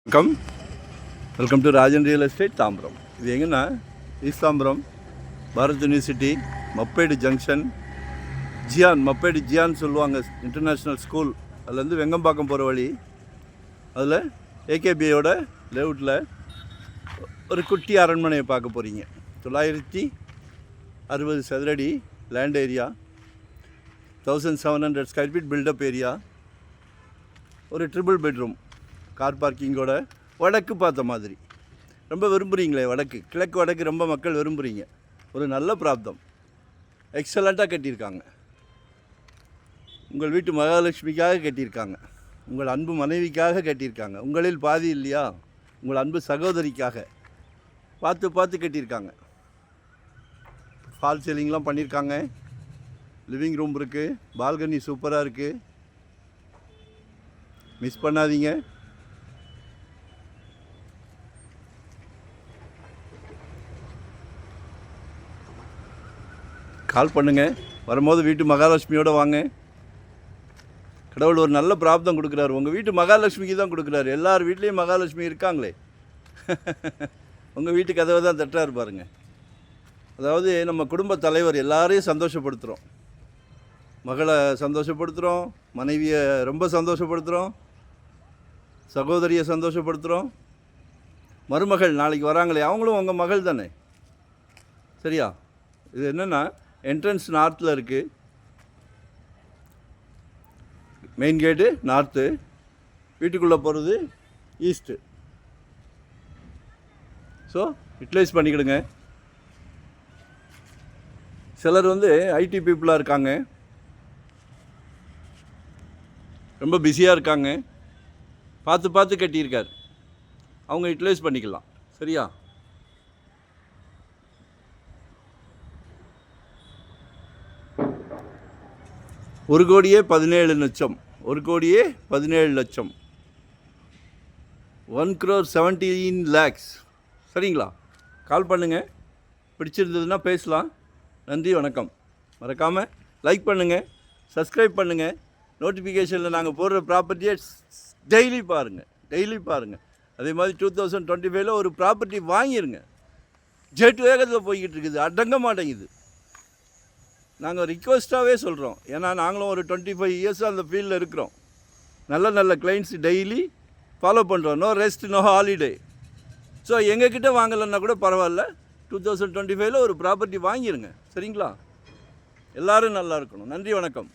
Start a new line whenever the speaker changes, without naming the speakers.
Welcome to Rajan real estate Tambaram. இது எங்கன்னா east Tambaram Bharat university Mappedu junction Mappedu ஜியான் சொல்லுவாங்க, இன்டர்நேஷ்னல் ஸ்கூல். அதுலேருந்து வெங்கம்பாக்கம் போகிற வழி. அதில் ஏகேபியோட லேஅவுட்டில் ஒரு குட்டி அரண்மனையை பார்க்க போகிறீங்க. 960 சதுரடி land area, 1700 square feet built up area, ஒரு ட்ரிபிள் பெட்ரூம், கார் பார்க்கிங்கோட, வடக்கு பார்த்த மாதிரி. ரொம்ப விரும்புகிறீங்களே வடக்கு, கிழக்கு வடக்கு ரொம்ப மக்கள் விரும்புகிறீங்க. ஒரு நல்ல பிராப்தம், எக்ஸலண்ட்டாக கட்டியிருக்காங்க. உங்கள் வீட்டு மகாலட்சுமிக்காக கட்டியிருக்காங்க, உங்கள் அன்பு மனைவிக்காக கட்டியிருக்காங்க. உங்களில் பாதி இல்லையா, உங்கள் அன்பு சகோதரிக்காக பார்த்து பார்த்து கட்டியிருக்காங்க. ஃபால் சீலிங்லாம் பண்ணியிருக்காங்க. லிவிங் ரூம் இருக்குது, பால்கனி சூப்பராக இருக்குது. மிஸ் பண்ணாதீங்க. கால் பண்ணுங்கள். வரும்போது வீட்டு மகாலட்சுமியோடு வாங்க. கடவுள் ஒரு நல்ல பிராப்தம் கொடுக்குறாரு. உங்கள் வீட்டு மகாலட்சுமிக்கு தான் கொடுக்குறாரு. எல்லார் வீட்லேயும் மகாலட்சுமி இருக்காங்களே. உங்கள் வீட்டு கதவை தான் தட்டுறாரு பாருங்க. அதாவது நம்ம குடும்ப தலைவர் எல்லாரையும் சந்தோஷப்படுத்துகிறோம். மகளை சந்தோஷப்படுத்துகிறோம், மனைவியை ரொம்ப சந்தோஷப்படுத்துகிறோம், சகோதரியை சந்தோஷப்படுத்துகிறோம். மருமகள் நாளைக்கு வராங்களே, அவங்களும் உங்கள் மகள் தானே, சரியா? இது என்னென்னா, என்ட்ரன்ஸ் நார்த்தில் இருக்குது. மெயின் கேட்டு நார்த்து, வீட்டுக்குள்ளே போகிறது ஈஸ்ட்டு. So utilise பண்ணிக்கிடுங்க. சிலர் ஐடி பீப்புளாக இருக்காங்க, ரொம்ப பிஸியாக இருக்காங்க, பார்த்து பார்த்து கட்டியிருக்கார். அவங்க யூட்டிலைஸ் பண்ணிக்கலாம், சரியா? ஒரு கோடியே 17 லட்சம், 1,17 லட்சம், 1,17 lakhs. சரிங்களா? கால் பண்ணுங்கள். பிடிச்சிருந்ததுன்னா பேசலாம். நன்றி, வணக்கம். மறக்காமல் லைக் பண்ணுங்கள், சப்ஸ்கிரைப் பண்ணுங்கள். நோட்டிஃபிகேஷனில் நாங்கள் போடுற ப்ராப்பர்ட்டியை டெய்லி பாருங்கள். அதே மாதிரி 2025 ஒரு ப்ராப்பர்ட்டி வாங்கிடுங்க. ஜெட் வேகத்தில் போய்கிட்டு இருக்குது, அடங்க மாட்டேங்குது. நாங்கள் ரிக்வெஸ்ட்டாகவே சொல்கிறோம். ஏன்னா நாங்களும் ஒரு 25 இயர்ஸாக அந்த ஃபீல்டில் இருக்கிறோம். நல்ல கிளைண்ட்ஸ் டெய்லி ஃபாலோ பண்ணுறோம். No rest, no holiday. So எங்ககிட்ட வாங்கலைன்னா கூட பரவாயில்ல, 2025 ஒரு ப்ராப்பர்ட்டி வாங்கிடுங்க, சரிங்களா? எல்லோரும் நல்லா இருக்கணும். நன்றி, வணக்கம்.